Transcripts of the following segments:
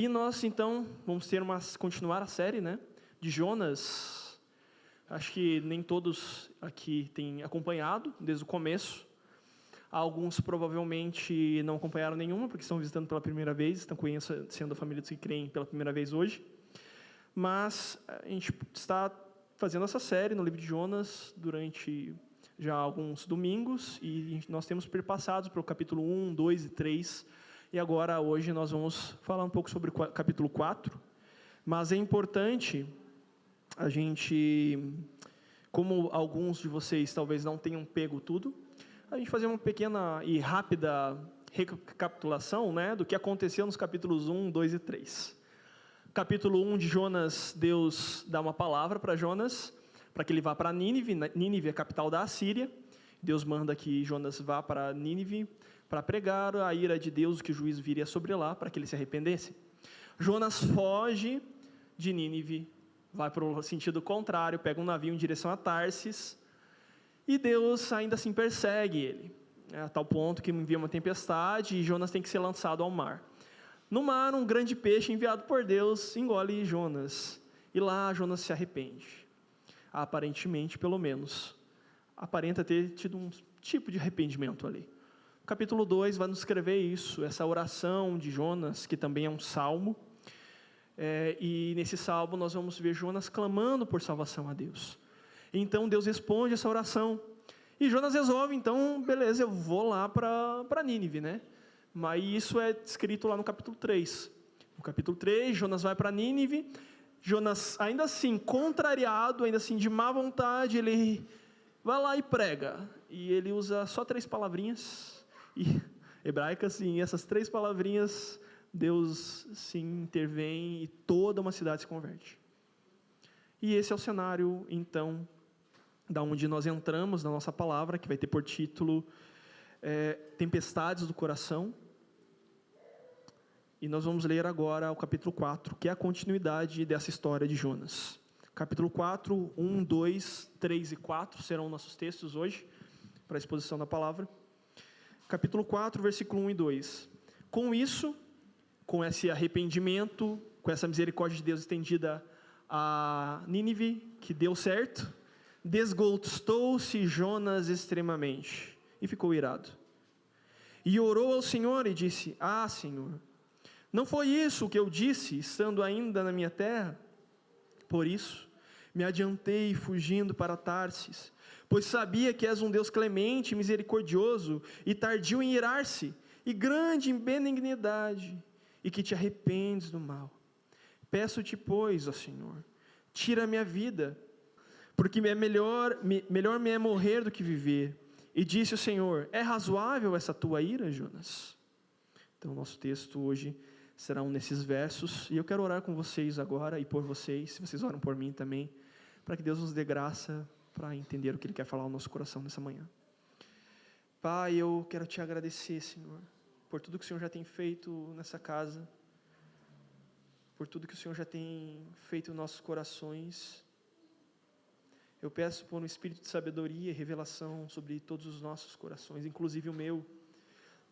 E nós, então, vamos continuar a série, né, de Jonas. Acho que nem todos aqui têm acompanhado desde o começo. Alguns provavelmente não acompanharam nenhuma, porque estão visitando pela primeira vez, estão conhecendo a família dos que creem pela primeira vez hoje. Mas a gente está fazendo essa série no livro de Jonas durante já alguns domingos, e nós temos perpassado para o capítulo 1, 2 e 3, e agora, hoje, nós vamos falar um pouco sobre o capítulo 4, mas é importante a gente, como alguns de vocês talvez não tenham pego tudo, a gente fazer uma pequena e rápida recapitulação, né, do que aconteceu nos capítulos 1, 2 e 3. Capítulo 1 de Jonas, Deus dá uma palavra para Jonas, para que ele vá para Nínive. Nínive é a capital da Assíria. Deus manda que Jonas vá para Nínive para pregar a ira de Deus, que o juízo viria sobre lá, para que ele se arrependesse. Jonas foge de Nínive, vai para o sentido contrário, pega um navio em direção a Tarsis, e Deus ainda assim persegue ele, a tal ponto que envia uma tempestade e Jonas tem que ser lançado ao mar. No mar, um grande peixe enviado por Deus engole Jonas, e lá Jonas se arrepende. Aparentemente, pelo menos, aparenta ter tido um tipo de arrependimento ali. O capítulo 2 vai nos escrever isso, essa oração de Jonas, que também é um salmo, e nesse salmo nós vamos ver Jonas clamando por salvação a Deus. Então Deus responde essa oração, e Jonas resolve, então, beleza, eu vou lá para Nínive, né? Mas isso é descrito lá no capítulo 3. No capítulo 3, Jonas vai para Nínive. Jonas, ainda assim, contrariado, ainda assim, de má vontade, ele vai lá e prega. E ele usa só 3 palavrinhas hebraicas, e essas 3 palavrinhas, Deus se intervém e toda uma cidade se converte. E esse é o cenário, então, da onde nós entramos na nossa palavra, que vai ter por título Tempestades do Coração. E nós vamos ler agora o capítulo 4, que é a continuidade dessa história de Jonas. Capítulo 4, 1, 2, 3 e 4 serão nossos textos hoje, para a exposição da palavra. Capítulo 4, versículo 1 e 2. Com isso, com esse arrependimento, com essa misericórdia de Deus estendida a Nínive, que deu certo, desgostou-se Jonas extremamente e ficou irado. E orou ao Senhor e disse: Ah, Senhor, não foi isso o que eu disse, estando ainda na minha terra? Por isso, me adiantei fugindo para Tarsis, pois sabia que és um Deus clemente e misericordioso, e tardio em irar-se, e grande em benignidade, e que te arrependes do mal. Peço-te, pois, ó Senhor, tira a minha vida, porque melhor me é morrer do que viver. E disse o Senhor: é razoável essa tua ira, Jonas? Então, nosso texto hoje será nesses versos, e eu quero orar com vocês agora, e por vocês, se vocês oram por mim também, para que Deus nos dê graça para entender o que Ele quer falar ao nosso coração nessa manhã. Pai, eu quero te agradecer, Senhor, por tudo que o Senhor já tem feito nessa casa, por tudo que o Senhor já tem feito em nossos corações. Eu peço por um espírito de sabedoria e revelação sobre todos os nossos corações, inclusive o meu,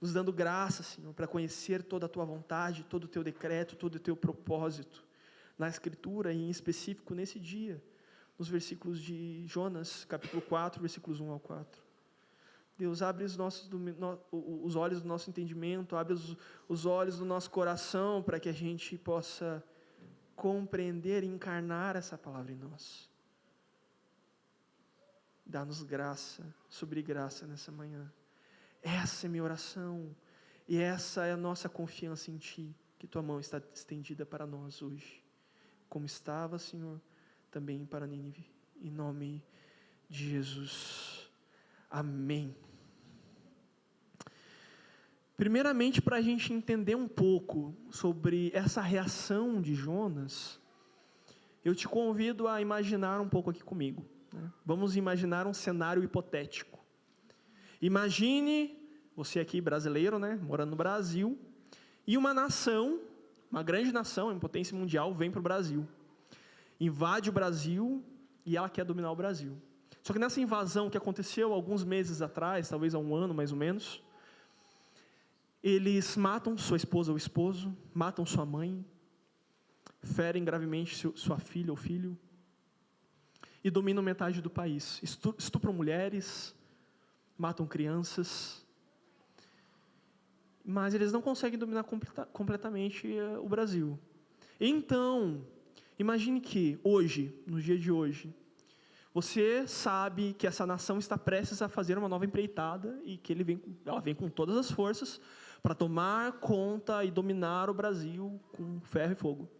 nos dando graça, Senhor, para conhecer toda a Tua vontade, todo o Teu decreto, todo o Teu propósito, na Escritura e em específico nesse dia, nos versículos de Jonas, capítulo 4, versículos 1 ao 4. Deus, abre os olhos do nosso entendimento, abre os olhos do nosso coração, para que a gente possa compreender e encarnar essa palavra em nós. Dá-nos graça sobre graça nessa manhã. Essa é minha oração, e essa é a nossa confiança em Ti, que Tua mão está estendida para nós hoje, como estava, Senhor, também para Nínive, em nome de Jesus, amém. Primeiramente, para a gente entender um pouco sobre essa reação de Jonas, eu te convido a imaginar um pouco aqui comigo, né? Vamos imaginar um cenário hipotético. Imagine, você aqui brasileiro, né, morando no Brasil, e uma nação, uma grande nação, em potência mundial, vem para o Brasil, invade o Brasil, e ela quer dominar o Brasil. Só que nessa invasão que aconteceu alguns meses atrás, talvez há um ano mais ou menos, eles matam sua esposa ou esposo, matam sua mãe, ferem gravemente sua filha ou filho, e dominam metade do país. Estupram mulheres, matam crianças, mas eles não conseguem dominar completamente o Brasil. Então, imagine que hoje, no dia de hoje, você sabe que essa nação está prestes a fazer uma nova empreitada e que ela vem com todas as forças para tomar conta e dominar o Brasil com ferro e fogo.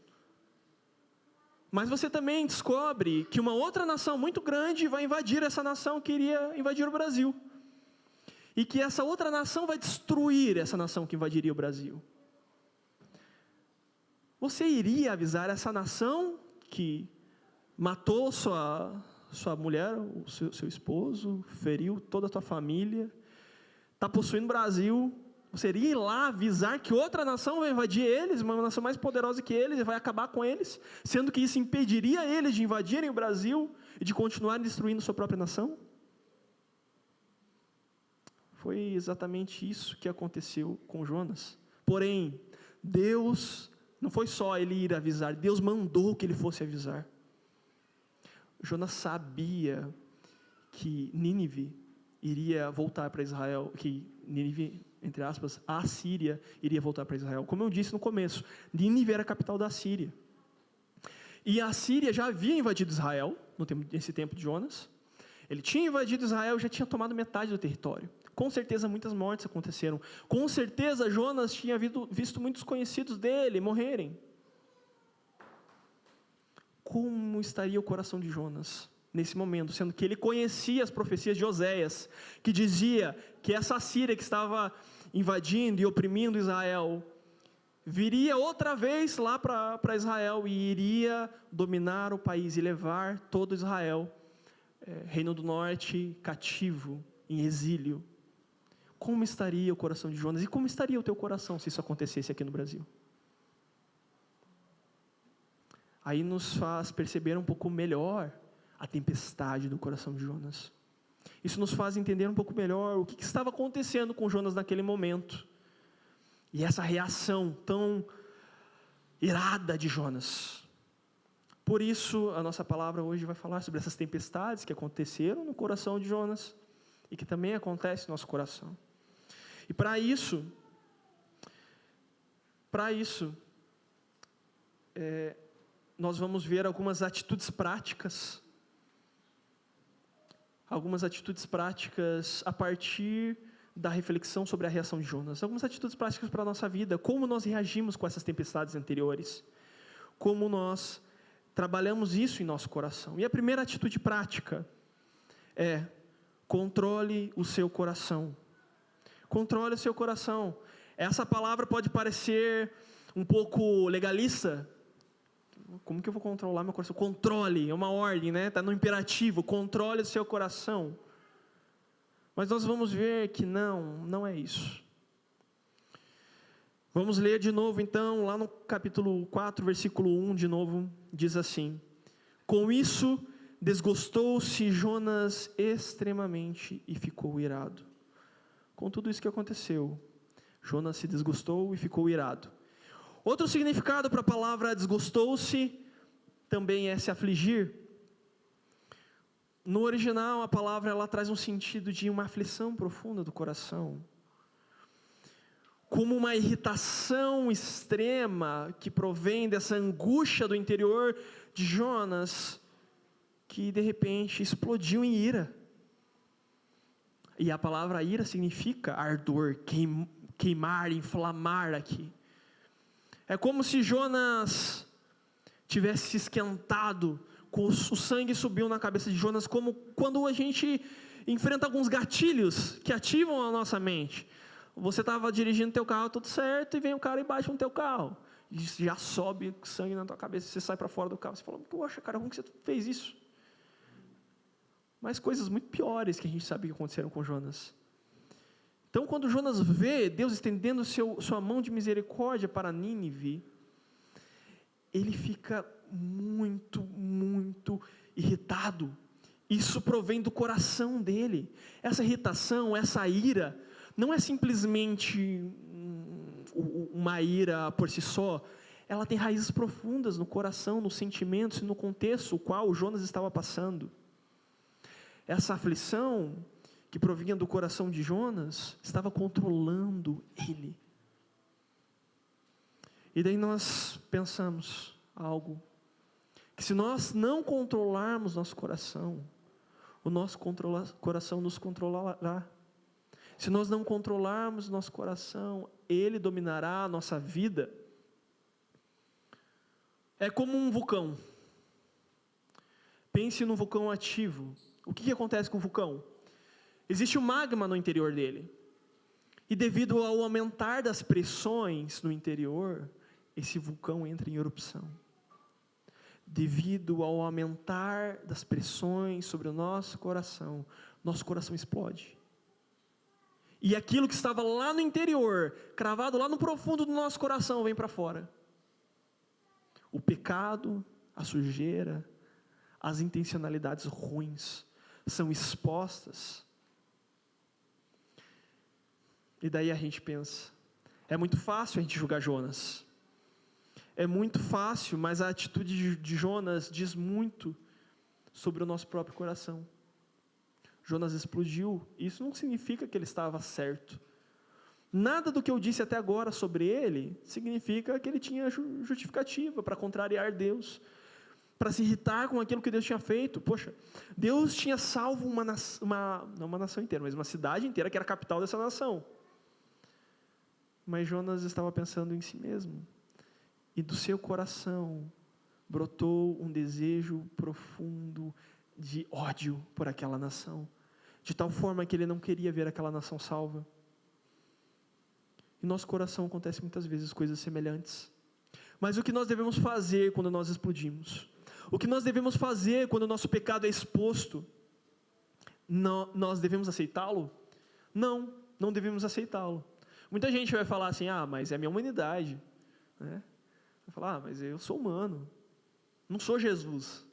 Mas você também descobre que uma outra nação muito grande vai invadir essa nação que iria invadir o Brasil. E que essa outra nação vai destruir essa nação que invadiria o Brasil. Você iria avisar essa nação que matou sua mulher, o seu esposo, feriu toda a tua família, está possuindo o Brasil? Você iria ir lá avisar que outra nação vai invadir eles, uma nação mais poderosa que eles, e vai acabar com eles, sendo que isso impediria eles de invadirem o Brasil e de continuarem destruindo sua própria nação? Foi exatamente isso que aconteceu com Jonas. Porém, Deus, não foi só ele ir avisar, Deus mandou que ele fosse avisar. Jonas sabia que Nínive iria voltar para Israel, que Nínive, entre aspas, a Síria iria voltar para Israel. Como eu disse no começo, Nínive era a capital da Síria. E a Síria já havia invadido Israel, nesse tempo de Jonas. Ele tinha invadido Israel, já tinha tomado metade do território. Com certeza muitas mortes aconteceram. Com certeza Jonas tinha visto muitos conhecidos dele morrerem. Como estaria o coração de Jonas nesse momento, sendo que ele conhecia as profecias de Oséias, que dizia que essa Síria que estava invadindo e oprimindo Israel, viria outra vez lá para Israel e iria dominar o país e levar todo Israel, Reino do Norte, cativo, em exílio. Como estaria o coração de Jonas? E como estaria o teu coração se isso acontecesse aqui no Brasil? Aí nos faz perceber um pouco melhor a tempestade do coração de Jonas. Isso nos faz entender um pouco melhor o que estava acontecendo com Jonas naquele momento. E essa reação tão irada de Jonas. Por isso, a nossa palavra hoje vai falar sobre essas tempestades que aconteceram no coração de Jonas e que também acontecem no nosso coração. E para isso, nós vamos ver algumas atitudes práticas a partir da reflexão sobre a reação de Jonas. Algumas atitudes práticas para a nossa vida, como nós reagimos com essas tempestades anteriores, como nós trabalhamos isso em nosso coração. E a primeira atitude prática é: controle o seu coração. Controle o seu coração. Essa palavra pode parecer um pouco legalista. Como que eu vou controlar meu coração? Controle, é uma ordem, né? Está no imperativo, controle o seu coração. Mas nós vamos ver que não é isso. Vamos ler de novo então, lá no capítulo 4, versículo 1, de novo, diz assim: com isso desgostou-se Jonas extremamente e ficou irado. Com tudo isso que aconteceu, Jonas se desgostou e ficou irado. Outro significado para a palavra desgostou-se também é se afligir. No original, a palavra ela traz um sentido de uma aflição profunda do coração, como uma irritação extrema que provém dessa angústia do interior de Jonas, que de repente explodiu em ira. E a palavra ira significa ardor, queimar, inflamar aqui. É como se Jonas tivesse se esquentado, o sangue subiu na cabeça de Jonas, como quando a gente enfrenta alguns gatilhos que ativam a nossa mente. Você estava dirigindo teu carro tudo certo e vem um cara e bate no teu carro. E já sobe sangue na tua cabeça, você sai para fora do carro. Você fala: poxa, cara, como que você fez isso? Mas coisas muito piores que a gente sabe que aconteceram com Jonas. Então, quando Jonas vê Deus estendendo sua mão de misericórdia para Nínive, ele fica muito, muito irritado. Isso provém do coração dele. Essa irritação, essa ira, não é simplesmente uma ira por si só. ela tem raízes profundas no coração, nos sentimentos e no contexto o qual Jonas estava passando. Essa aflição que provinha do coração de Jonas estava controlando ele. E daí nós pensamos algo, que se nós não controlarmos nosso coração, o nosso coração nos controlará. Se nós não controlarmos nosso coração, ele dominará a nossa vida. É como um vulcão. Pense num vulcão ativo. O que acontece com o vulcão? Existe um magma no interior dele. E devido ao aumentar das pressões no interior, esse vulcão entra em erupção. Devido ao aumentar das pressões sobre o nosso coração explode. E aquilo que estava lá no interior, cravado lá no profundo do nosso coração, vem para fora. O pecado, a sujeira, as intencionalidades ruins são expostas. E daí a gente pensa, é muito fácil a gente julgar Jonas. É muito fácil, mas a atitude de Jonas diz muito sobre o nosso próprio coração. Jonas explodiu, isso não significa que ele estava certo. Nada do que eu disse até agora sobre ele, significa que ele tinha justificativa para contrariar Deus, para se irritar com aquilo que Deus tinha feito. Poxa, Deus tinha salvo não uma nação inteira, mas uma cidade inteira que era a capital dessa nação. Mas Jonas estava pensando em si mesmo, e do seu coração brotou um desejo profundo de ódio por aquela nação, de tal forma que ele não queria ver aquela nação salva. Em nosso coração acontecem muitas vezes coisas semelhantes. Mas o que nós devemos fazer quando nós explodimos? O que nós devemos fazer quando o nosso pecado é exposto? Nós devemos aceitá-lo? Não, não devemos aceitá-lo. Muita gente vai falar assim, mas é a minha humanidade, né? Vai falar, mas eu sou humano, não sou Jesus.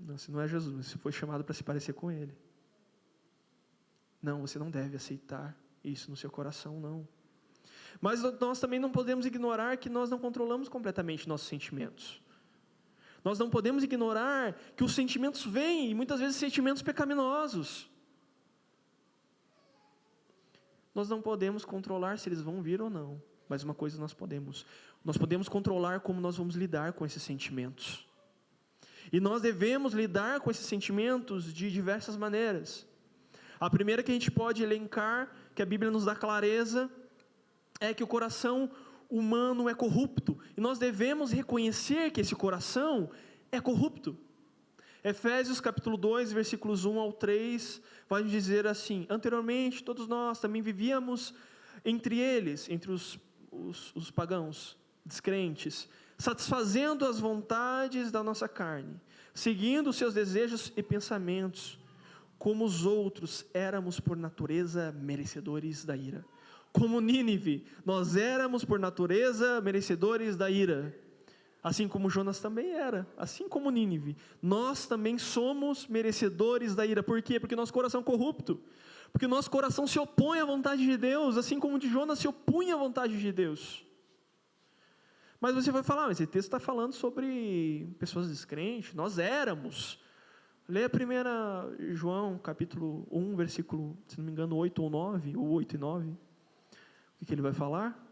Não, você não é Jesus, você foi chamado para se parecer com Ele. Não, você não deve aceitar isso no seu coração, não. Mas nós também não podemos ignorar que nós não controlamos completamente nossos sentimentos. Nós não podemos ignorar que os sentimentos vêm, e muitas vezes sentimentos pecaminosos. Nós não podemos controlar se eles vão vir ou não, mas uma coisa nós podemos controlar como nós vamos lidar com esses sentimentos. E nós devemos lidar com esses sentimentos de diversas maneiras. A primeira que a gente pode elencar, que a Bíblia nos dá clareza, é que o coração humano é corrupto, e nós devemos reconhecer que esse coração é corrupto. Efésios capítulo 2, versículos 1 ao 3, vai nos dizer assim: anteriormente todos nós também vivíamos entre eles, entre os pagãos, descrentes, satisfazendo as vontades da nossa carne, seguindo os seus desejos e pensamentos. Como os outros, éramos por natureza merecedores da ira. Como Nínive, nós éramos por natureza merecedores da ira. Assim como Jonas também era, assim como Nínive, nós também somos merecedores da ira. Por quê? Porque nosso coração é corrupto, porque nosso coração se opõe à vontade de Deus, assim como o de Jonas se opunha à vontade de Deus. Mas você vai falar, mas esse texto está falando sobre pessoas descrentes, nós éramos. Leia 1 João, capítulo 1, versículo, se não me engano, 8 ou 9, ou 8 e 9. O que ele vai falar?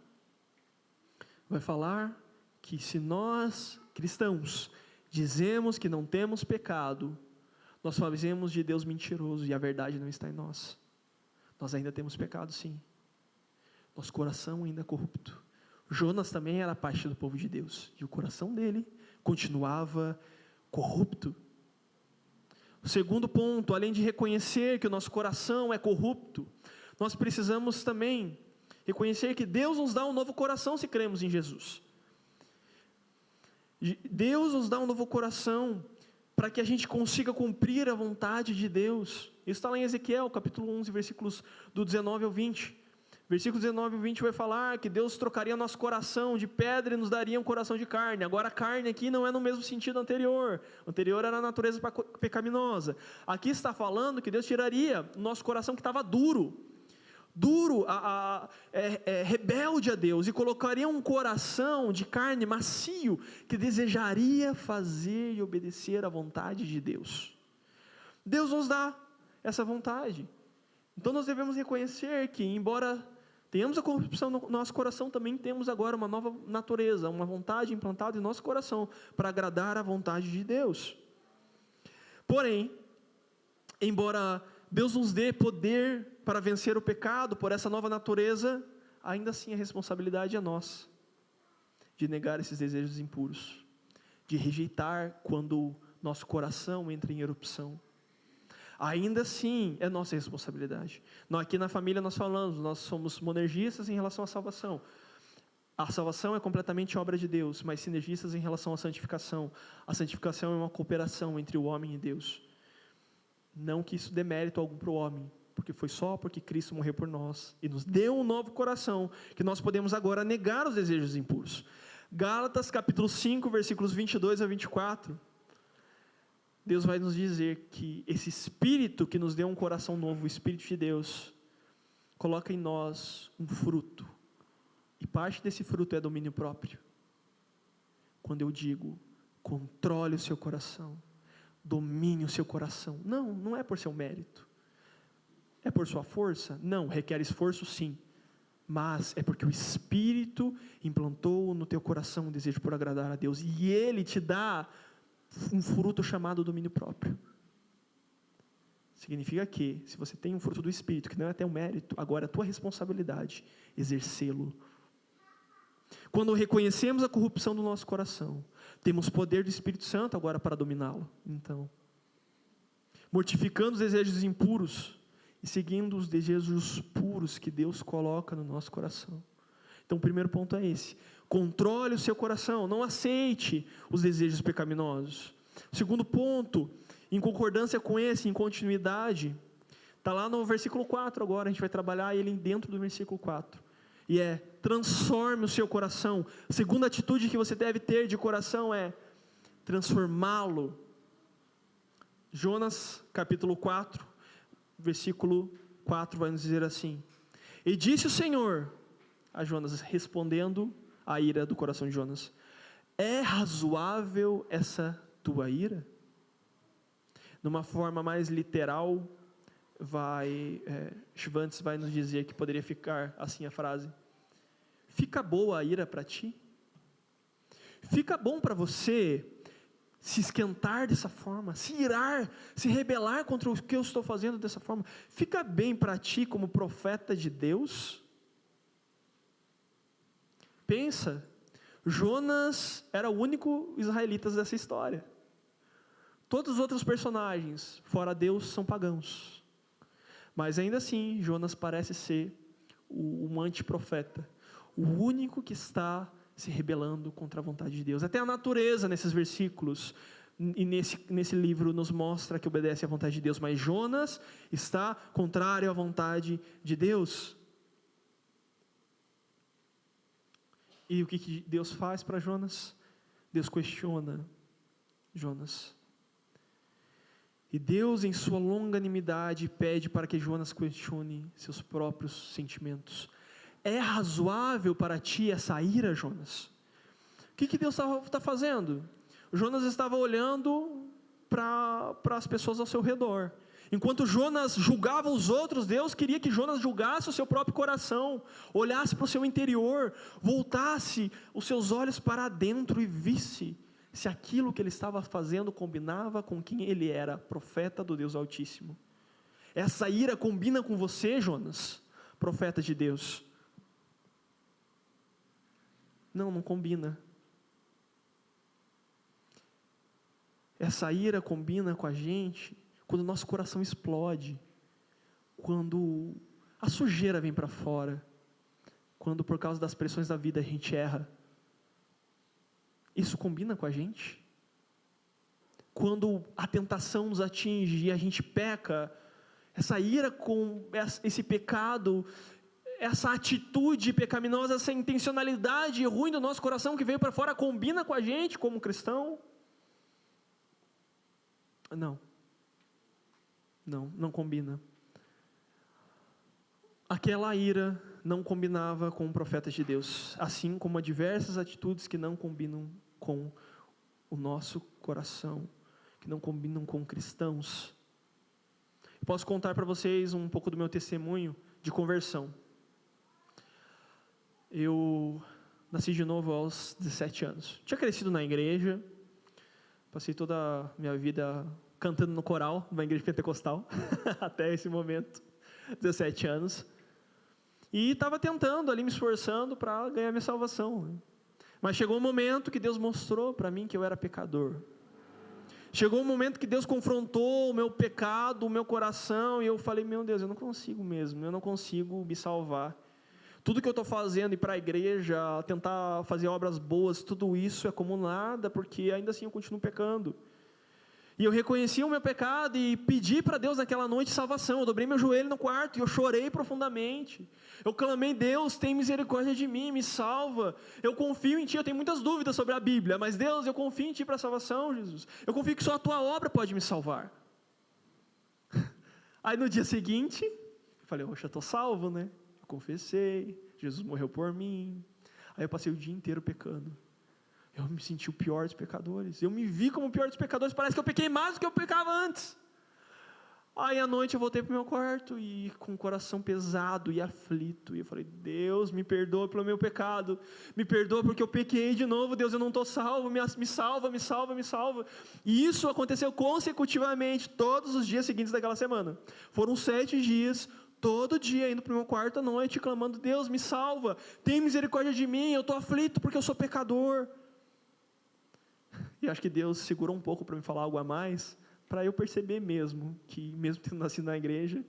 Vai falar que se nós, cristãos, dizemos que não temos pecado, nós fazemos de Deus mentiroso e a verdade não está em nós. Nós ainda temos pecado, sim. Nosso coração ainda é corrupto. Jonas também era parte do povo de Deus, e o coração dele continuava corrupto. O segundo ponto, além de reconhecer que o nosso coração é corrupto, nós precisamos também reconhecer que Deus nos dá um novo coração se cremos em Jesus. Deus nos dá um novo coração para que a gente consiga cumprir a vontade de Deus. Isso está lá em Ezequiel, capítulo 11, versículos do 19 ao 20. Versículos 19 e 20 vai falar que Deus trocaria nosso coração de pedra e nos daria um coração de carne. Agora a carne aqui não é no mesmo sentido anterior. O anterior era a natureza pecaminosa. Aqui está falando que Deus tiraria o nosso coração que estava duro. duro, rebelde a Deus, e colocaria um coração de carne macio, que desejaria fazer e obedecer à vontade de Deus. Deus nos dá essa vontade. Então nós devemos reconhecer que, embora tenhamos a corrupção no nosso coração, também temos agora uma nova natureza, uma vontade implantada em nosso coração, para agradar a vontade de Deus. Porém, embora Deus nos dê poder para vencer o pecado por essa nova natureza, ainda assim a responsabilidade é nossa, de negar esses desejos impuros, de rejeitar quando nosso coração entra em erupção. Ainda assim é nossa responsabilidade. Aqui na família nós falamos, nós somos monergistas em relação à salvação. A salvação é completamente obra de Deus, mas sinergistas em relação à santificação. A santificação é uma cooperação entre o homem e Deus. Não que isso dê mérito algum para o homem, porque foi só porque Cristo morreu por nós e nos deu um novo coração, que nós podemos agora negar os desejos impuros. Gálatas capítulo 5, versículos 22 a 24, Deus vai nos dizer que esse Espírito que nos deu um coração novo, o Espírito de Deus, coloca em nós um fruto, e parte desse fruto é domínio próprio. Quando eu digo, controle o seu coração, domine o seu coração, não é por seu mérito, é por sua força? Não, requer esforço sim, mas é porque o Espírito implantou no teu coração um desejo por agradar a Deus, e Ele te dá um fruto chamado domínio próprio. Significa que, se você tem um fruto do Espírito, que não é teu mérito, agora é tua responsabilidade exercê-lo. Quando reconhecemos a corrupção do nosso coração, temos poder do Espírito Santo agora para dominá-lo. Então, mortificando os desejos impuros e seguindo os desejos puros que Deus coloca no nosso coração. Então, o primeiro ponto é esse: controle o seu coração, não aceite os desejos pecaminosos. O segundo ponto, em concordância com esse, em continuidade, está lá no versículo 4 agora, a gente vai trabalhar ele dentro do versículo 4. E transforme o seu coração. A segunda atitude que você deve ter de coração é transformá-lo. Jonas, capítulo 4, versículo 4, vai nos dizer assim: e disse o Senhor a Jonas, respondendo à ira do coração de Jonas: é razoável essa tua ira? Numa forma mais literal, Schwantz vai nos dizer que poderia ficar assim a frase: fica boa a ira para ti? Fica bom para você se esquentar dessa forma, se irar, se rebelar contra o que eu estou fazendo dessa forma? Fica bem para ti como profeta de Deus? Pensa, Jonas era o único israelita dessa história. Todos os outros personagens, fora Deus, são pagãos. Mas ainda assim, Jonas parece ser um antiprofeta, o único que está se rebelando contra a vontade de Deus. Até a natureza, nesses versículos, e nesse livro, nos mostra que obedece à vontade de Deus, mas Jonas está contrário à vontade de Deus. E o que Deus faz para Jonas? Deus questiona Jonas. E Deus, em sua longanimidade, pede para que Jonas questione seus próprios sentimentos. É razoável para ti essa ira, Jonas? O que Deus está fazendo? Jonas estava olhando para as pessoas ao seu redor. Enquanto Jonas julgava os outros, Deus queria que Jonas julgasse o seu próprio coração, olhasse para o seu interior, voltasse os seus olhos para dentro e visse se aquilo que ele estava fazendo combinava com quem ele era, profeta do Deus Altíssimo. Essa ira combina com você, Jonas, profeta de Deus? Não combina. Essa ira combina com a gente quando o nosso coração explode, quando a sujeira vem para fora, quando por causa das pressões da vida a gente erra. Isso combina com a gente? Quando a tentação nos atinge e a gente peca, essa ira com esse pecado, essa atitude pecaminosa, essa intencionalidade ruim do nosso coração que veio para fora, combina com a gente como cristão? Não combina. Aquela ira não combinava com profetas de Deus, assim como há diversas atitudes que não combinam com o nosso coração, que não combinam com cristãos. Eu posso contar para vocês um pouco do meu testemunho de conversão. Eu nasci de novo aos 17 anos. Tinha crescido na igreja, passei toda a minha vida cantando no coral, numa igreja pentecostal, até esse momento, 17 anos. E estava tentando ali, me esforçando para ganhar minha salvação. Mas chegou um momento que Deus mostrou para mim que eu era pecador. Chegou um momento que Deus confrontou o meu pecado, o meu coração, e eu falei, meu Deus, eu não consigo mesmo, eu não consigo me salvar. Tudo que eu estou fazendo, ir para a igreja, tentar fazer obras boas, tudo isso é como nada, porque ainda assim eu continuo pecando. E eu reconheci o meu pecado e pedi para Deus naquela noite salvação. Eu dobrei meu joelho no quarto e eu chorei profundamente. Eu clamei, Deus, tem misericórdia de mim, me salva. Eu confio em Ti, eu tenho muitas dúvidas sobre a Bíblia, mas Deus, eu confio em Ti para a salvação, Jesus. Eu confio que só a Tua obra pode me salvar. Aí no dia seguinte, eu falei, oxa, eu estou salvo, né? Eu confessei, Jesus morreu por mim. Aí eu passei o dia inteiro pecando. Eu me senti o pior dos pecadores. Eu me vi como o pior dos pecadores. Parece que eu pequei mais do que eu pecava antes. Aí à noite eu voltei para o meu quarto e com o coração pesado e aflito. E eu falei, Deus, me perdoa pelo meu pecado. Me perdoa porque eu pequei de novo. Deus, eu não estou salvo. Me salva, me salva, me salva. E isso aconteceu consecutivamente todos os dias seguintes daquela semana. Foram 7 dias, todo dia indo para o meu quarto à noite, clamando, Deus, me salva. Tem misericórdia de mim. Eu estou aflito porque eu sou pecador. E acho que Deus segurou um pouco para me falar algo a mais, para eu perceber mesmo, que mesmo tendo nascido na igreja,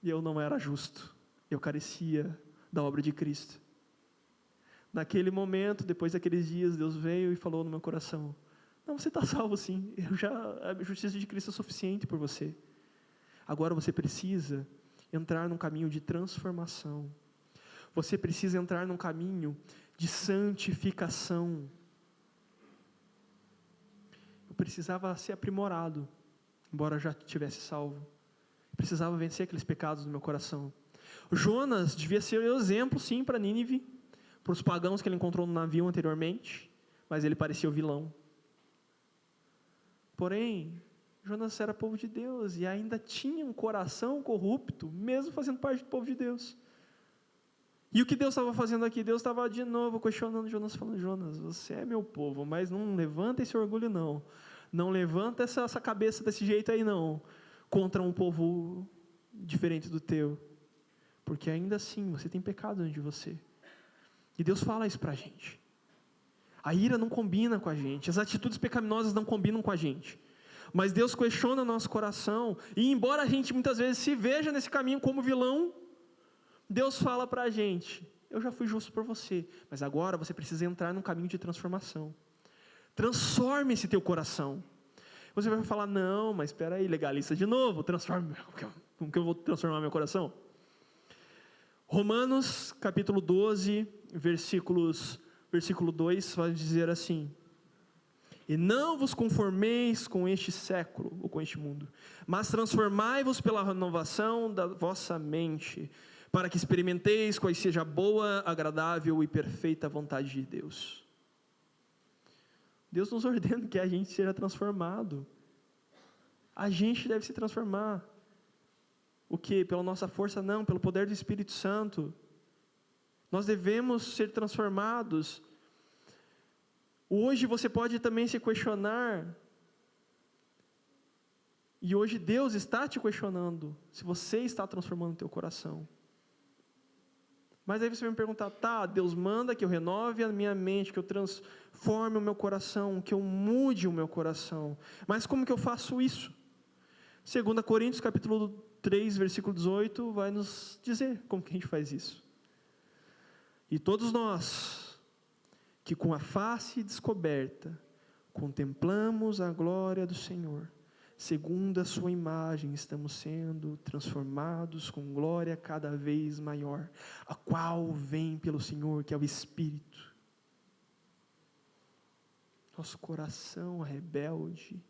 eu não era justo, eu carecia da obra de Cristo. Naquele momento, depois daqueles dias, Deus veio e falou no meu coração, não, você está salvo sim, a justiça de Cristo é suficiente por você. Agora você precisa entrar num caminho de transformação, você precisa entrar num caminho de santificação. Eu precisava ser aprimorado, embora já tivesse salvo. Precisava vencer aqueles pecados do meu coração. Jonas devia ser o exemplo, sim, para Nínive, para os pagãos que ele encontrou no navio anteriormente, mas ele parecia o vilão. Porém, Jonas era povo de Deus e ainda tinha um coração corrupto, mesmo fazendo parte do povo de Deus. E o que Deus estava fazendo aqui? Deus estava de novo questionando Jonas, falando, Jonas, você é meu povo, mas não levanta esse orgulho não. Não levanta essa cabeça desse jeito aí não, contra um povo diferente do teu. Porque ainda assim, você tem pecado dentro de você. E Deus fala isso para a gente. A ira não combina com a gente, as atitudes pecaminosas não combinam com a gente. Mas Deus questiona o nosso coração, e embora a gente muitas vezes se veja nesse caminho como vilão, Deus fala para a gente, eu já fui justo por você, mas agora você precisa entrar num caminho de transformação. Transforme esse teu coração. Você vai falar, não, mas espera aí, legalista de novo, como que eu vou transformar meu coração? Romanos, capítulo 12, versículo 2, vai dizer assim, e não vos conformeis com este século, ou com este mundo, mas transformai-vos pela renovação da vossa mente, para que experimenteis qual seja a boa, agradável e perfeita vontade de Deus. Deus nos ordena que a gente seja transformado. A gente deve se transformar. O que? Pela nossa força? Não, pelo poder do Espírito Santo. Nós devemos ser transformados. Hoje você pode também se questionar, e hoje Deus está te questionando, se você está transformando o teu coração. Mas aí você vai me perguntar, tá, Deus manda que eu renove a minha mente, que eu transforme o meu coração, que eu mude o meu coração. Mas como que eu faço isso? 2 Coríntios capítulo 3, versículo 18, vai nos dizer como que a gente faz isso. E todos nós, que com a face descoberta, contemplamos a glória do Senhor, segundo a sua imagem, estamos sendo transformados com glória cada vez maior, a qual vem pelo Senhor, que é o Espírito. Nosso coração rebelde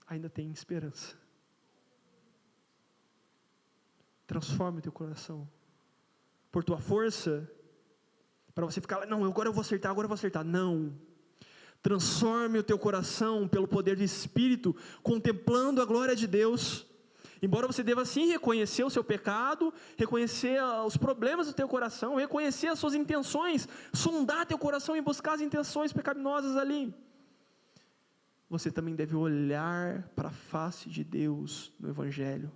ainda tem esperança. transforme o teu coração. Por tua força, para você ficar lá, não, agora eu vou acertar. Não. Transforme o teu coração pelo poder do Espírito, contemplando a glória de Deus. Embora você deva sim reconhecer o seu pecado, reconhecer os problemas do teu coração, reconhecer as suas intenções, sondar teu coração e buscar as intenções pecaminosas ali. Você também deve olhar para a face de Deus no Evangelho.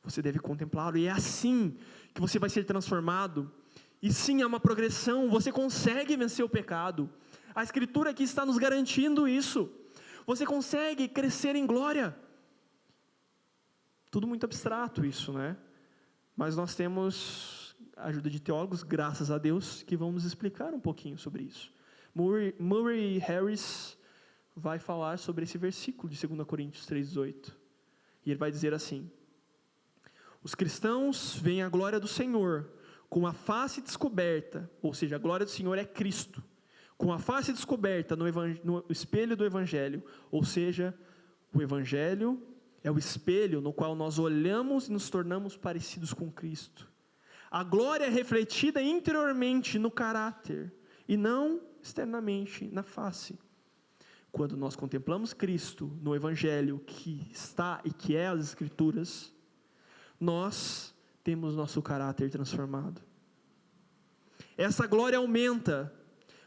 Você deve contemplá-lo, e é assim que você vai ser transformado. E sim, é uma progressão, você consegue vencer o pecado. A Escritura aqui está nos garantindo isso. Você consegue crescer em glória. Tudo muito abstrato isso, né? Mas nós temos a ajuda de teólogos, graças a Deus, que vão nos explicar um pouquinho sobre isso. Murray Harris vai falar sobre esse versículo de 2 Coríntios 3,18. E ele vai dizer assim: os cristãos veem a glória do Senhor com a face descoberta, ou seja, a glória do Senhor é Cristo, com a face descoberta no espelho do Evangelho, ou seja, o Evangelho é o espelho no qual nós olhamos e nos tornamos parecidos com Cristo. A glória é refletida interiormente no caráter, e não externamente na face. Quando nós contemplamos Cristo no Evangelho que está e que é as Escrituras, nós temos nosso caráter transformado. Essa glória aumenta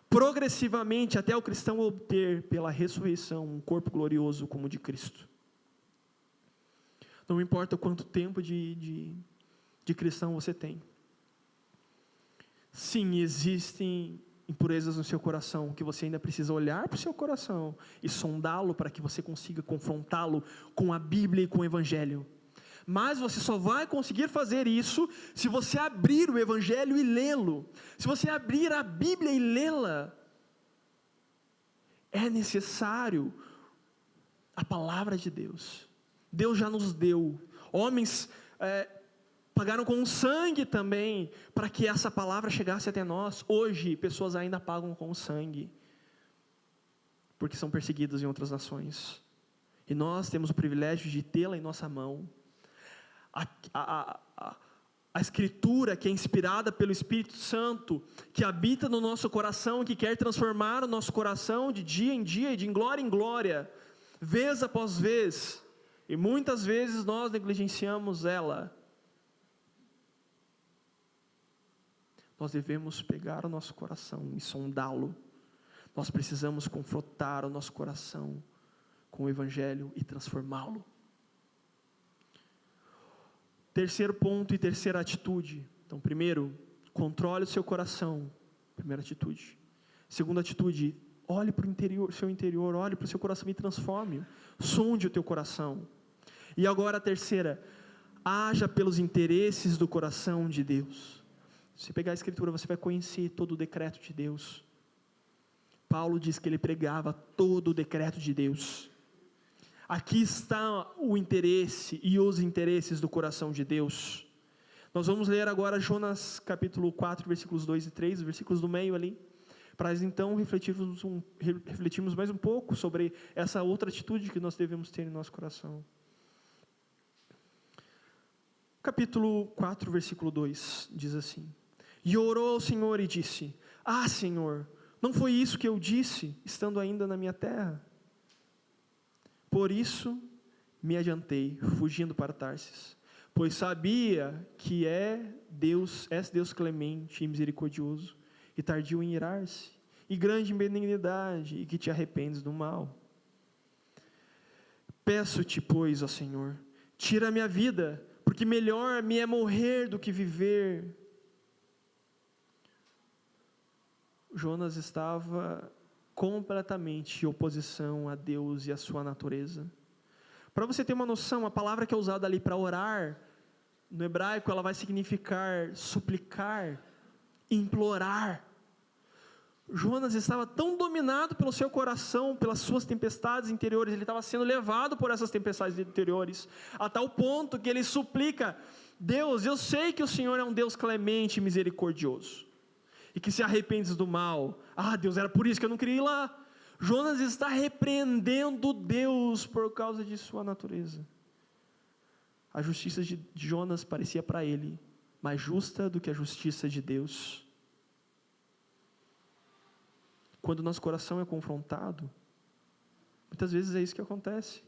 progressivamente até o cristão obter pela ressurreição um corpo glorioso como o de Cristo. Não importa quanto tempo de cristão você tem. Sim, existem impurezas no seu coração, que você ainda precisa olhar para o seu coração e sondá-lo para que você consiga confrontá-lo com a Bíblia e com o Evangelho. Mas você só vai conseguir fazer isso se você abrir o Evangelho e lê-lo. Se você abrir a Bíblia e lê-la, é necessário a palavra de Deus. Deus já nos deu. Homens pagaram com sangue também para que essa palavra chegasse até nós. Hoje, pessoas ainda pagam com sangue, porque são perseguidas em outras nações. E nós temos o privilégio de tê-la em nossa mão. A Escritura, que é inspirada pelo Espírito Santo, que habita no nosso coração, que quer transformar o nosso coração de dia em dia e de glória em glória, vez após vez, e muitas vezes nós negligenciamos ela. Nós devemos pegar o nosso coração e sondá-lo. Nós precisamos confrontar o nosso coração com o Evangelho e transformá-lo. Terceiro ponto e terceira atitude. Então, primeiro, controle o seu coração. Primeira atitude. Segunda atitude, olhe para o seu interior, olhe para o seu coração e transforme-o. Sonde o teu coração. E agora a terceira, haja pelos interesses do coração de Deus. Se você pegar a Escritura, você vai conhecer todo o decreto de Deus. Paulo diz que ele pregava todo o decreto de Deus. Aqui está o interesse e os interesses do coração de Deus. Nós vamos ler agora Jonas capítulo 4, versículos 2 e 3, versículos do meio ali, para então refletirmos mais um pouco sobre essa outra atitude que nós devemos ter em nosso coração. Capítulo 4, versículo 2, diz assim: e orou ao Senhor e disse: ah, Senhor, não foi isso que eu disse, estando ainda na minha terra? Por isso me adiantei, fugindo para Tarsis, pois sabia que és Deus clemente e misericordioso, e tardio em irar-se, e grande em benignidade, e que te arrependes do mal. Peço-te, pois, ó Senhor, tira a minha vida, porque melhor me é morrer do que viver. Jonas estava completamente em oposição a Deus e a sua natureza. Para você ter uma noção, a palavra que é usada ali para orar, no hebraico ela vai significar suplicar, implorar. Jonas estava tão dominado pelo seu coração, pelas suas tempestades interiores, ele estava sendo levado por essas tempestades interiores, a tal ponto que ele suplica: Deus, eu sei que o Senhor é um Deus clemente e misericordioso, e que se arrependes do mal. Ah, Deus, era por isso que eu não queria ir lá. Jonas está repreendendo Deus por causa de sua natureza. A justiça de Jonas parecia para ele mais justa do que a justiça de Deus. Quando nosso coração é confrontado, muitas vezes é isso que acontece.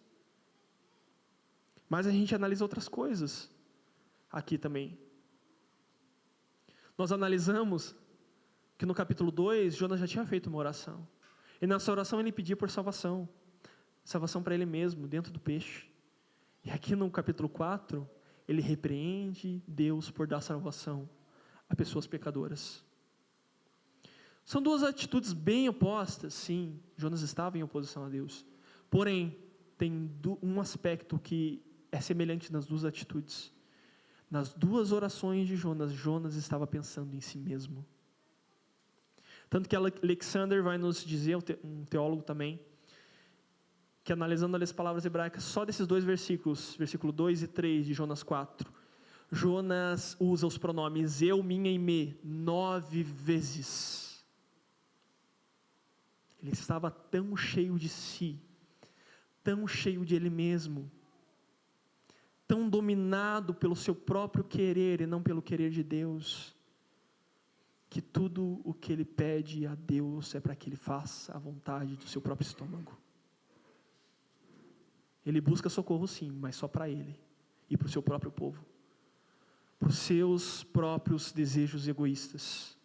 Mas a gente analisa outras coisas aqui também. Nós analisamos que no capítulo 2, Jonas já tinha feito uma oração. E nessa oração ele pedia por salvação. Salvação para ele mesmo, dentro do peixe. E aqui no capítulo 4, ele repreende Deus por dar salvação a pessoas pecadoras. São duas atitudes bem opostas, sim. Jonas estava em oposição a Deus. Porém, tem um aspecto que é semelhante nas duas atitudes. Nas duas orações de Jonas, Jonas estava pensando em si mesmo. Tanto que Alexander vai nos dizer, um teólogo também, que analisando ali as palavras hebraicas, só desses dois versículos, versículo 2 e 3 de Jonas 4, Jonas usa os pronomes eu, minha e me 9 vezes. Ele estava tão cheio de si, tão cheio de ele mesmo, tão dominado pelo seu próprio querer e não pelo querer de Deus, que tudo o que ele pede a Deus é para que ele faça a vontade do seu próprio estômago. Ele busca socorro sim, mas só para ele e para o seu próprio povo, para os seus próprios desejos egoístas.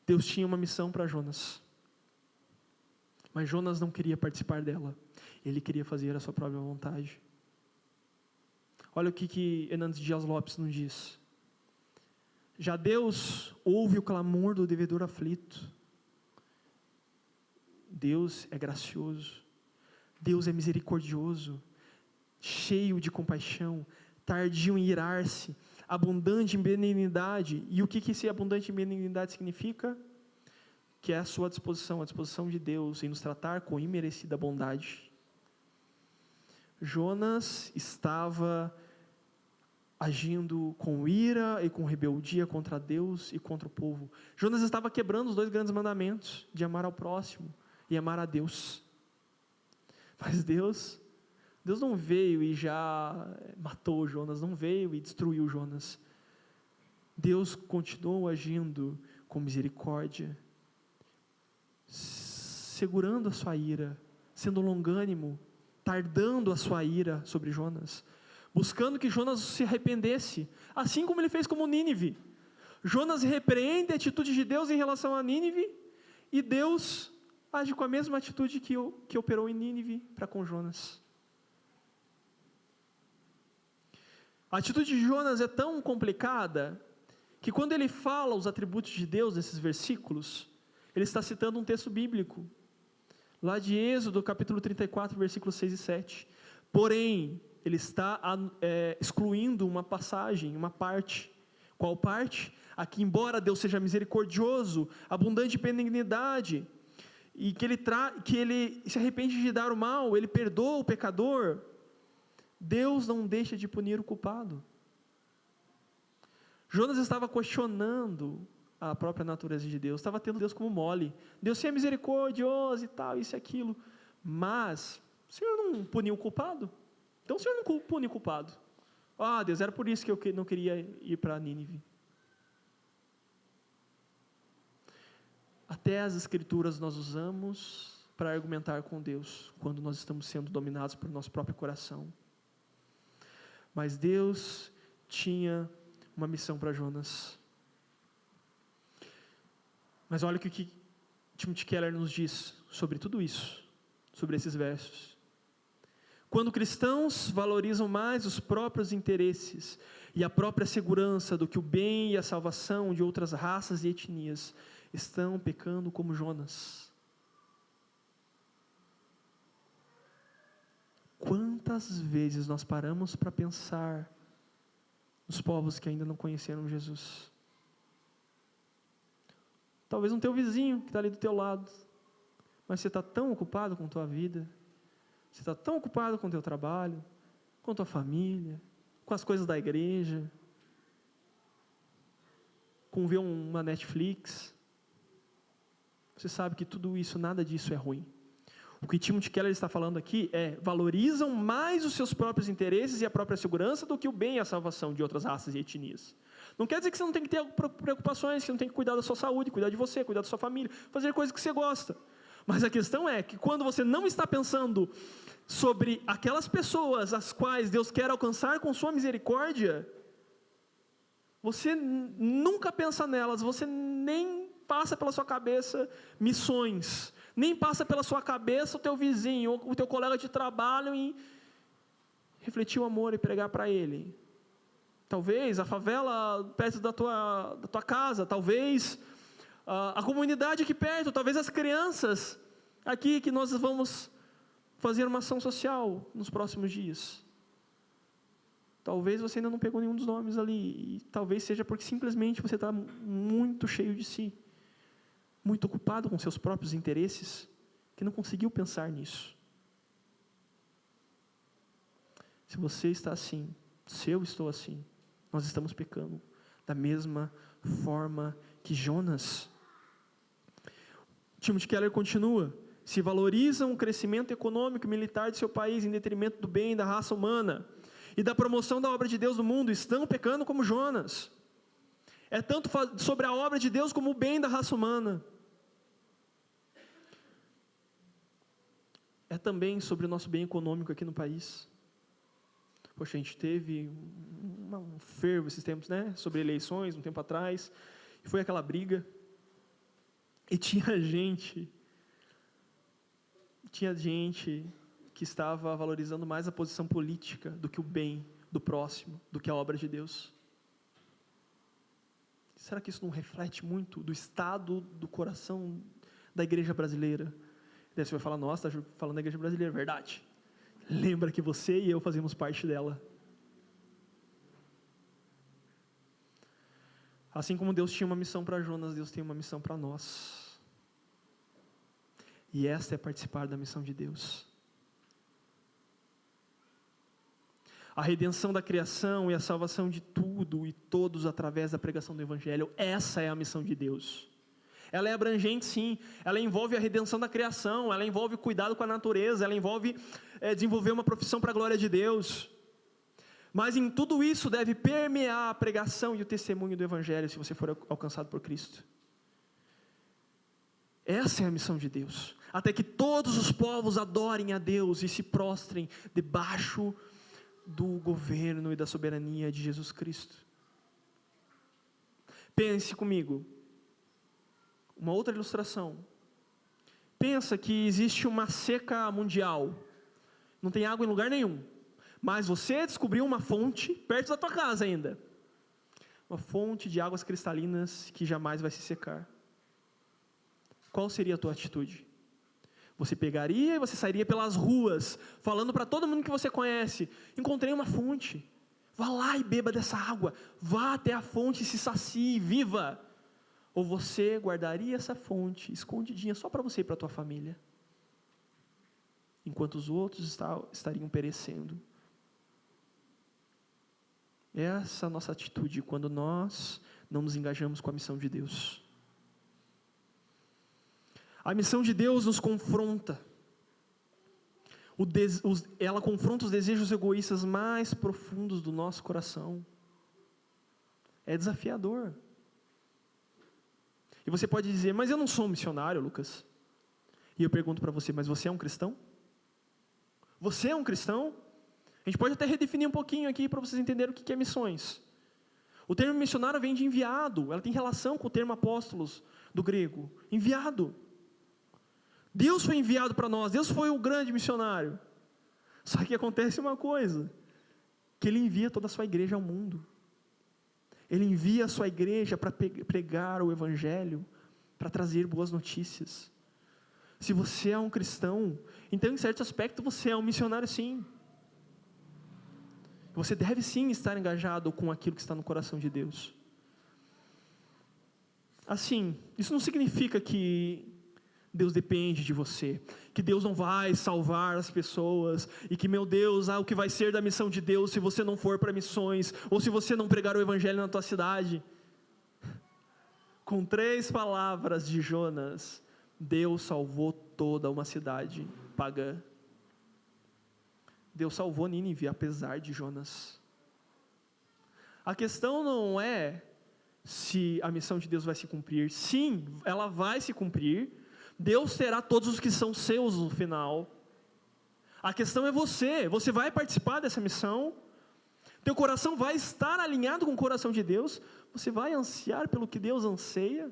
Deus tinha uma missão para Jonas, mas Jonas não queria participar dela, ele queria fazer a sua própria vontade. Olha o que Hernandes Dias Lopes nos diz. Já Deus ouve o clamor do devedor aflito. Deus é gracioso, Deus é misericordioso, cheio de compaixão, tardio em irar-se, abundante em benignidade. E o que esse abundante em benignidade significa? Que é a sua disposição, a disposição de Deus em nos tratar com imerecida bondade. Jonas estava agindo com ira e com rebeldia contra Deus e contra o povo. Jonas estava quebrando os 2 grandes mandamentos, de amar ao próximo e amar a Deus. Mas Deus não veio e já matou Jonas, não veio e destruiu Jonas. Deus continuou agindo com misericórdia, segurando a sua ira, sendo longânimo, tardando a sua ira sobre Jonas, buscando que Jonas se arrependesse, assim como ele fez com Nínive. Jonas repreende a atitude de Deus em relação a Nínive, e Deus age com a mesma atitude que operou em Nínive para com Jonas. A atitude de Jonas é tão complicada, que quando ele fala os atributos de Deus nesses versículos, ele está citando um texto bíblico, lá de Êxodo, capítulo 34, versículos 6 e 7. Porém, ele está excluindo uma passagem, uma parte. Qual parte? Aqui, embora Deus seja misericordioso, abundante em benignidade, e que ele se arrepende de dar o mal, ele perdoa o pecador, Deus não deixa de punir o culpado. Jonas estava questionando a própria natureza de Deus, estava tendo Deus como mole. Deus é misericordioso e tal, isso e aquilo, mas o Senhor não puniu o culpado? Então o Senhor não pune o culpado. Deus, era por isso que eu não queria ir para Nínive. Até as escrituras nós usamos para argumentar com Deus, quando nós estamos sendo dominados por nosso próprio coração. Mas Deus tinha uma missão para Jonas. Mas olha o que Timothy Keller nos diz sobre tudo isso, sobre esses versos. Quando cristãos valorizam mais os próprios interesses e a própria segurança do que o bem e a salvação de outras raças e etnias, estão pecando como Jonas. Quantas vezes nós paramos para pensar nos povos que ainda não conheceram Jesus? Talvez no teu vizinho que está ali do teu lado, mas você está tão ocupado com a tua vida, você está tão ocupado com o teu trabalho, com a tua família, com as coisas da igreja, com ver uma Netflix. Você sabe que tudo isso, nada disso é ruim. O que Timothy Keller está falando aqui é: valorizam mais os seus próprios interesses e a própria segurança do que o bem e a salvação de outras raças e etnias. Não quer dizer que você não tem que ter preocupações, que você não tem que cuidar da sua saúde, cuidar de você, cuidar da sua família, fazer coisas que você gosta. Mas a questão é que quando você não está pensando sobre aquelas pessoas as quais Deus quer alcançar com sua misericórdia, você nunca pensa nelas, você nem passa pela sua cabeça missões, nem passa pela sua cabeça o teu vizinho, ou o teu colega de trabalho em refletir o amor e pregar para ele. Talvez a favela perto da tua casa, talvez a comunidade aqui perto, talvez as crianças aqui que nós vamos fazer uma ação social nos próximos dias. Talvez você ainda não pegou nenhum dos nomes ali, e talvez seja porque simplesmente você está muito cheio de si, muito ocupado com seus próprios interesses, que não conseguiu pensar nisso. Se você está assim, se eu estou assim, nós estamos pecando da mesma forma que Jonas. Timothy Keller continua: se valorizam o crescimento econômico e militar de seu país em detrimento do bem da raça humana e da promoção da obra de Deus no mundo, estão pecando como Jonas. É tanto sobre a obra de Deus como o bem da raça humana. É também sobre o nosso bem econômico aqui no país. Poxa, a gente teve um fervo esses tempos, né? Sobre eleições, um tempo atrás. E foi aquela briga. E tinha gente que estava valorizando mais a posição política do que o bem do próximo, do que a obra de Deus. Será que isso não reflete muito do estado do coração da igreja brasileira? Daí você vai falar: nossa, está falando da igreja brasileira, verdade. Lembra que você e eu fazemos parte dela. Assim como Deus tinha uma missão para Jonas, Deus tem uma missão para nós. E esta é participar da missão de Deus. A redenção da criação e a salvação de tudo e todos através da pregação do Evangelho, essa é a missão de Deus. Ela é abrangente, sim. Ela envolve a redenção da criação, ela envolve cuidado com a natureza, ela envolve desenvolver uma profissão para a glória de Deus. Mas em tudo isso deve permear a pregação e o testemunho do Evangelho, se você for alcançado por Cristo. Essa é a missão de Deus. Até que todos os povos adorem a Deus e se prostrem debaixo do governo e da soberania de Jesus Cristo. Pense comigo. Uma outra ilustração. Pensa que existe uma seca mundial. Não tem água em lugar nenhum. Mas você descobriu uma fonte perto da tua casa ainda. Uma fonte de águas cristalinas que jamais vai se secar. Qual seria a tua atitude? Você pegaria e você sairia pelas ruas, falando para todo mundo que você conhece: encontrei uma fonte. Vá lá e beba dessa água. Vá até a fonte e se sacie, viva. Ou você guardaria essa fonte escondidinha só para você e para a tua família, enquanto os outros estariam perecendo? Essa é a nossa atitude quando nós não nos engajamos com a missão de Deus. A missão de Deus nos confronta. Ela confronta os desejos egoístas mais profundos do nosso coração. É desafiador. E você pode dizer: mas eu não sou um missionário, Lucas. E eu pergunto para você: mas você é um cristão? Você é um cristão? A gente pode até redefinir um pouquinho aqui para vocês entenderem o que é missões. O termo missionário vem de enviado. Ela tem relação com o termo apóstolos do grego. Enviado. Deus foi enviado para nós. Deus foi o grande missionário. Só que acontece uma coisa: que Ele envia toda a sua igreja ao mundo. Ele envia a sua igreja para pregar o Evangelho, para trazer boas notícias. Se você é um cristão, então em certo aspecto você é um missionário, sim. Você deve sim estar engajado com aquilo que está no coração de Deus. Assim, isso não significa que Deus depende de você, que Deus não vai salvar as pessoas, e que, meu Deus, o que vai ser da missão de Deus se você não for para missões, ou se você não pregar o Evangelho na tua cidade. Com 3 palavras de Jonas, Deus salvou toda uma cidade pagã. Deus salvou Nínive apesar de Jonas. A questão não é se a missão de Deus vai se cumprir. Sim, ela vai se cumprir. Deus terá todos os que são seus no final. A questão é você vai participar dessa missão. Teu coração vai estar alinhado com o coração de Deus. Você vai ansiar pelo que Deus anseia.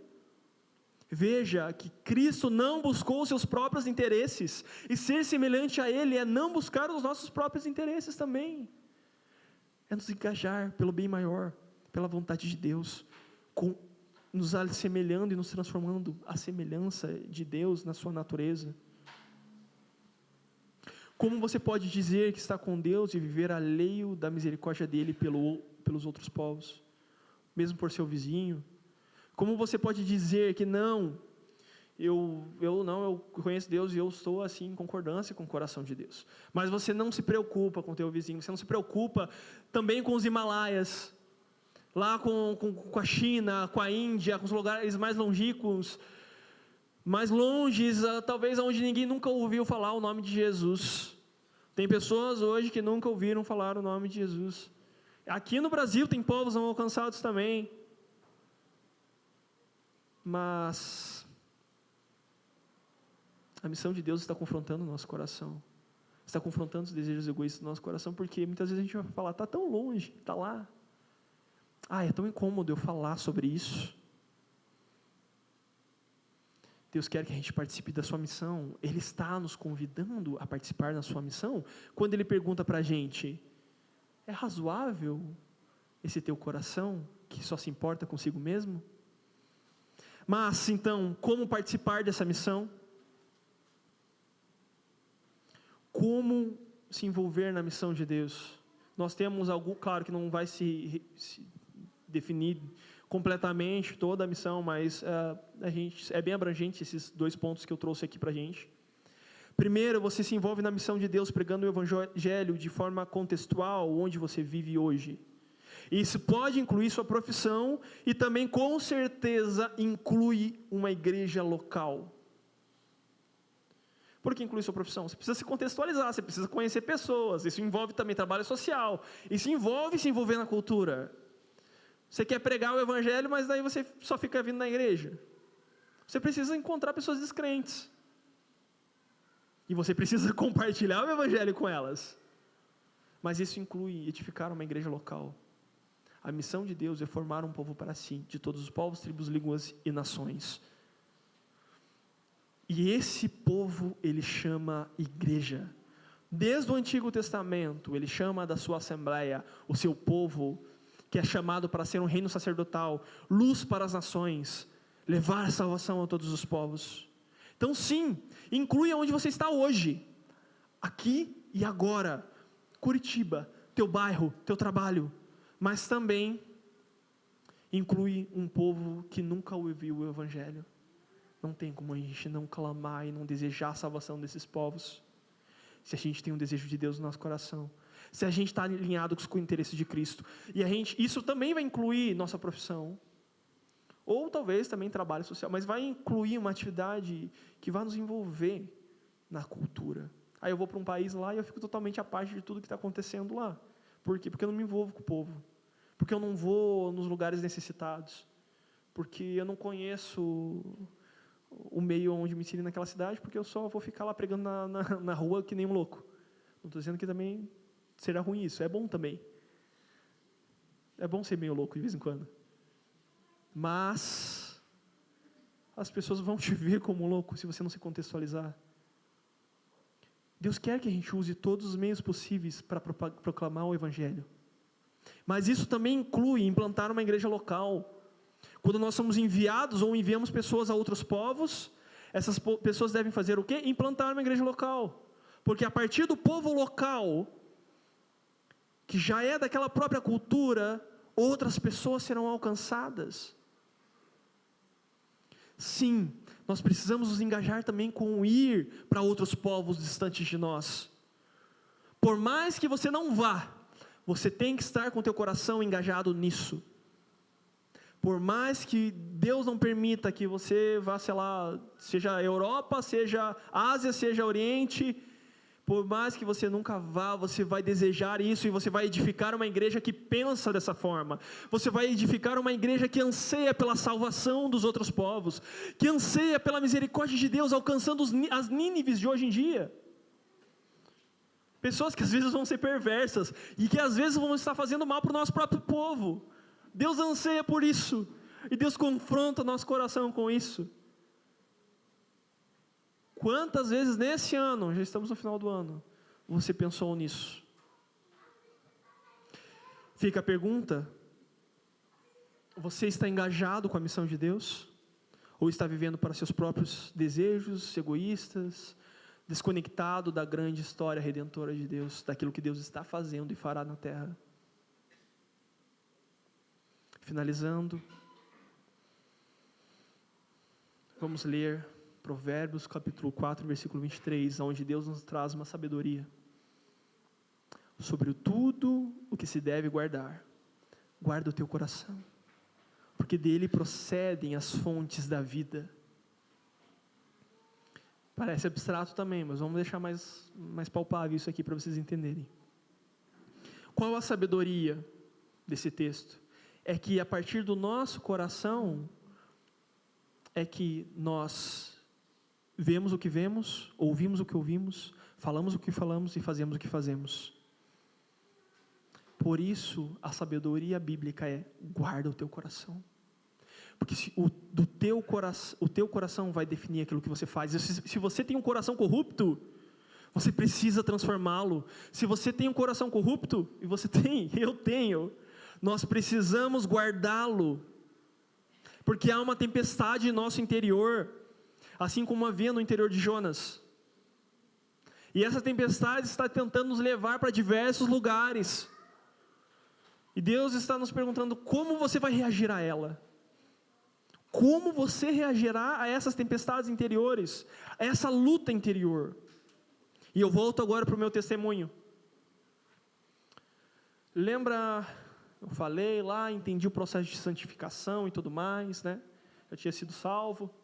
Veja que Cristo não buscou os seus próprios interesses, e ser semelhante a Ele é não buscar os nossos próprios interesses também, é nos engajar pelo bem maior, pela vontade de Deus, nos assemelhando e nos transformando à semelhança de Deus na sua natureza. Como você pode dizer que está com Deus e viver alheio da misericórdia dEle pelos outros povos, mesmo por seu vizinho? Como você pode dizer que eu conheço Deus e eu estou assim em concordância com o coração de Deus, mas você não se preocupa com o teu vizinho, você não se preocupa também com os Himalaias, lá com a China, com a Índia, com os lugares mais longínquos, mais longes, talvez onde ninguém nunca ouviu falar o nome de Jesus. Tem pessoas hoje que nunca ouviram falar o nome de Jesus. Aqui no Brasil tem povos não alcançados também. Mas a missão de Deus está confrontando o nosso coração, está confrontando os desejos egoístas do nosso coração, porque muitas vezes a gente vai falar, está tão longe, está lá, é tão incômodo eu falar sobre isso. Deus quer que a gente participe da sua missão, Ele está nos convidando a participar da sua missão, quando Ele pergunta para a gente, é razoável esse teu coração, que só se importa consigo mesmo? Mas, então, como participar dessa missão? Como se envolver na missão de Deus? Nós temos algo, claro que não vai se definir completamente toda a missão, mas é bem abrangente esses 2 pontos que eu trouxe aqui para a gente. Primeiro, você se envolve na missão de Deus pregando o Evangelho de forma contextual, onde você vive hoje. Isso pode incluir sua profissão e também, com certeza, inclui uma igreja local. Por que inclui sua profissão? Você precisa se contextualizar, você precisa conhecer pessoas, isso envolve também trabalho social, isso envolve se envolver na cultura. Você quer pregar o Evangelho, mas daí você só fica vindo na igreja. Você precisa encontrar pessoas descrentes. E você precisa compartilhar o Evangelho com elas. Mas isso inclui edificar uma igreja local. A missão de Deus é formar um povo para si, de todos os povos, tribos, línguas e nações. E esse povo, Ele chama igreja. Desde o Antigo Testamento, Ele chama da sua assembleia, o seu povo, que é chamado para ser um reino sacerdotal, luz para as nações, levar salvação a todos os povos. Então sim, inclui onde você está hoje, aqui e agora, Curitiba, teu bairro, teu trabalho, mas também inclui um povo que nunca ouviu o Evangelho. Não tem como a gente não clamar e não desejar a salvação desses povos, se a gente tem um desejo de Deus no nosso coração, se a gente está alinhado com o interesse de Cristo, e isso também vai incluir nossa profissão, ou talvez também trabalho social, mas vai incluir uma atividade que vai nos envolver na cultura. Aí eu vou para um país lá e eu fico totalmente à parte de tudo que está acontecendo lá. Por quê? Porque eu não me envolvo com o povo, porque eu não vou nos lugares necessitados, porque eu não conheço o meio onde me inseri naquela cidade, porque eu só vou ficar lá pregando na rua que nem um louco. Não estou dizendo que também será ruim isso, é bom também. É bom ser meio louco de vez em quando. Mas as pessoas vão te ver como louco se você não se contextualizar. Deus quer que a gente use todos os meios possíveis para proclamar o Evangelho. Mas isso também inclui implantar uma igreja local. Quando nós somos enviados ou enviamos pessoas a outros povos, essas pessoas devem fazer o quê? Implantar uma igreja local. Porque a partir do povo local, que já é daquela própria cultura, outras pessoas serão alcançadas. Sim, nós precisamos nos engajar também com ir para outros povos distantes de nós. Por mais que você não vá, você tem que estar com o teu coração engajado nisso. Por mais que Deus não permita que você vá, sei lá, seja Europa, seja Ásia, seja Oriente, por mais que você nunca vá, você vai desejar isso e você vai edificar uma igreja que pensa dessa forma. Você vai edificar uma igreja que anseia pela salvação dos outros povos, que anseia pela misericórdia de Deus, alcançando as Nínives de hoje em dia. Pessoas que às vezes vão ser perversas e que às vezes vão estar fazendo mal para o nosso próprio povo. Deus anseia por isso, e Deus confronta nosso coração com isso. Quantas vezes nesse ano, já estamos no final do ano, você pensou nisso? Fica a pergunta: você está engajado com a missão de Deus? Ou está vivendo para seus próprios desejos egoístas, desconectado da grande história redentora de Deus, daquilo que Deus está fazendo e fará na terra? Finalizando, vamos ler Provérbios capítulo 4, versículo 23, onde Deus nos traz uma sabedoria sobre tudo o que se deve guardar. Guarda o teu coração, porque dele procedem as fontes da vida. Parece abstrato também, mas vamos deixar mais palpável isso aqui para vocês entenderem. Qual a sabedoria desse texto? É que a partir do nosso coração, é que nós vemos o que vemos, ouvimos o que ouvimos, falamos o que falamos e fazemos o que fazemos. Por isso, a sabedoria bíblica é: guarda o teu coração. Porque o teu coração vai definir aquilo que você faz. Se você tem um coração corrupto, você precisa transformá-lo. Se você tem um coração corrupto, e você tem, eu tenho, nós precisamos guardá-lo, porque há uma tempestade em nosso interior, assim como havia no interior de Jonas, e essa tempestade está tentando nos levar para diversos lugares, e Deus está nos perguntando: como você vai reagir a ela? Como você reagirá a essas tempestades interiores, a essa luta interior? E eu volto agora para o meu testemunho. Lembra, eu falei lá, entendi o processo de santificação e tudo mais, né? Eu tinha sido salvo.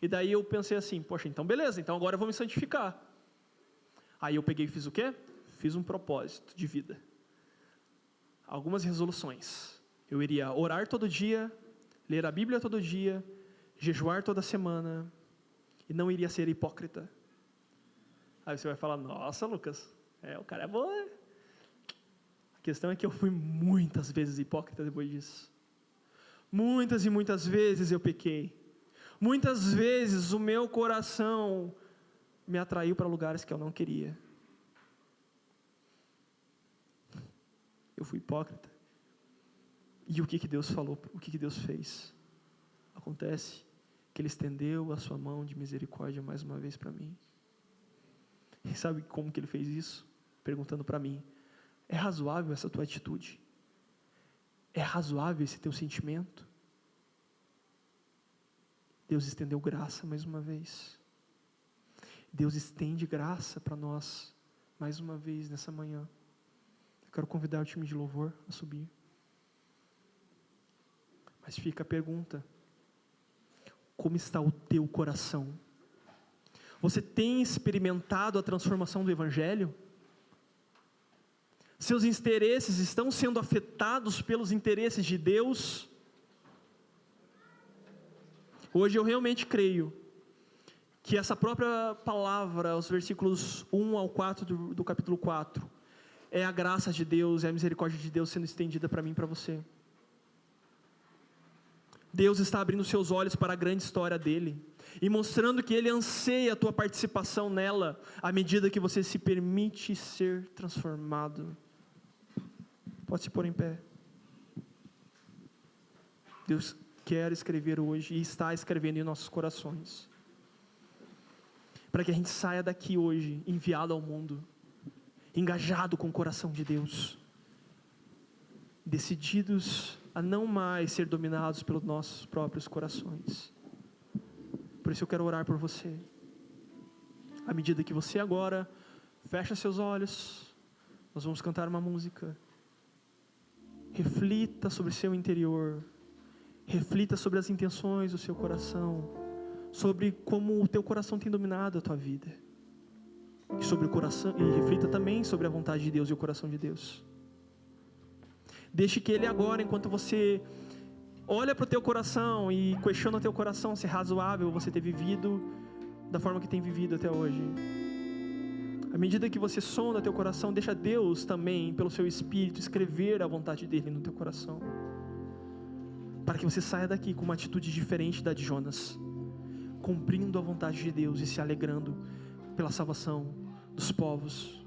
E daí eu pensei assim: poxa, então beleza, então agora eu vou me santificar. Aí eu peguei e fiz o quê? Fiz um propósito de vida. Algumas resoluções. Eu iria orar todo dia, ler a Bíblia todo dia, jejuar toda semana, e não iria ser hipócrita. Aí você vai falar: nossa, Lucas, o cara é bom, né? A questão é que eu fui muitas vezes hipócrita depois disso. Muitas e muitas vezes eu pequei. Muitas vezes o meu coração me atraiu para lugares que eu não queria. Eu fui hipócrita. E o que Deus falou? O que Deus fez? Acontece que Ele estendeu a sua mão de misericórdia mais uma vez para mim. E sabe como que Ele fez isso? Perguntando para mim: é razoável essa tua atitude? É razoável esse teu sentimento? Deus estendeu graça mais uma vez. Deus estende graça para nós mais uma vez nessa manhã. Eu quero convidar o time de louvor a subir. Mas fica a pergunta: como está o teu coração? Você tem experimentado a transformação do Evangelho? Seus interesses estão sendo afetados pelos interesses de Deus? Hoje eu realmente creio que essa própria palavra, os versículos 1 ao 4 do capítulo 4, é a graça de Deus, é a misericórdia de Deus sendo estendida para mim e para você. Deus está abrindo seus olhos para a grande história dEle, e mostrando que Ele anseia a tua participação nela, à medida que você se permite ser transformado. Pode se pôr em pé. Deus quer escrever hoje, e está escrevendo em nossos corações, para que a gente saia daqui hoje, enviado ao mundo, engajado com o coração de Deus, decididos a não mais ser dominados pelos nossos próprios corações. Por isso eu quero orar por você. À medida que você agora fecha seus olhos, nós vamos cantar uma música. Reflita sobre seu interior. reflita sobre as intenções do seu coração, sobre como o teu coração tem dominado a tua vida, e sobre o coração, e reflita também sobre a vontade de Deus e o coração de Deus. Deixe que Ele agora, enquanto você olha para o teu coração e questiona o teu coração se é razoável você ter vivido da forma que tem vivido até hoje. À medida que você sonda teu coração, deixa Deus também, pelo seu Espírito, escrever a vontade dEle no teu coração, para que você saia daqui com uma atitude diferente da de Jonas, cumprindo a vontade de Deus e se alegrando pela salvação dos povos,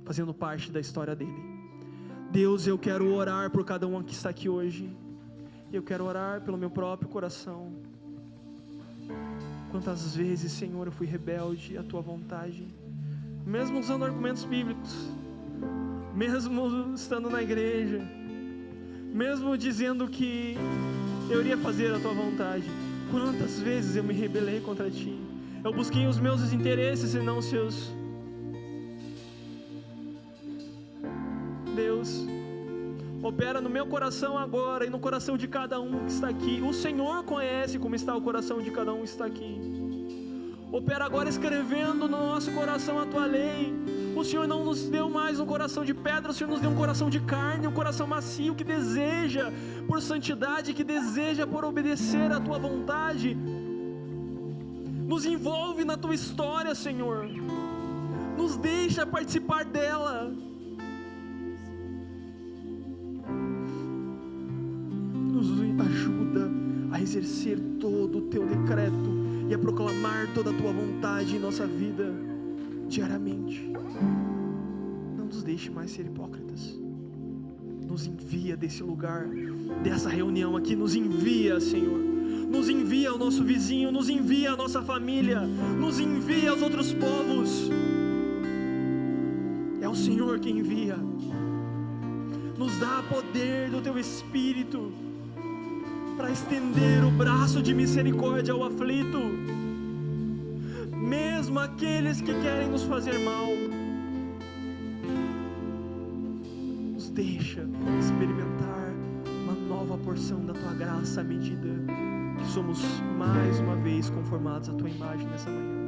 fazendo parte da história dEle. Deus, eu quero orar por cada um que está aqui hoje. Eu quero orar pelo meu próprio coração. Quantas vezes, Senhor, eu fui rebelde à Tua vontade, mesmo usando argumentos bíblicos, mesmo estando na igreja, mesmo dizendo que eu iria fazer a Tua vontade. Quantas vezes eu me rebelei contra Ti. Eu busquei os meus interesses e não os Seus. Deus, opera no meu coração agora e no coração de cada um que está aqui. O Senhor conhece como está o coração de cada um que está aqui. Opera agora escrevendo no nosso coração a Tua lei. O Senhor não nos deu mais um coração de pedra, o Senhor nos deu um coração de carne, um coração macio que deseja por santidade, que deseja por obedecer a Tua vontade. Nos envolve na Tua história, Senhor. Nos deixa participar dela. Nos ajuda a exercer todo o Teu decreto e a proclamar toda a Tua vontade em nossa vida diariamente. Não nos deixe mais ser hipócritas. Nos envia desse lugar, dessa reunião aqui, nos envia, Senhor. Nos envia ao nosso vizinho, nos envia à nossa família, nos envia aos outros povos. É o Senhor que envia. Nos dá poder do Teu Espírito para estender o braço de misericórdia ao aflito, mesmo aqueles que querem nos fazer mal. Nos deixa experimentar uma nova porção da Tua graça à medida que somos mais uma vez conformados à Tua imagem nessa manhã.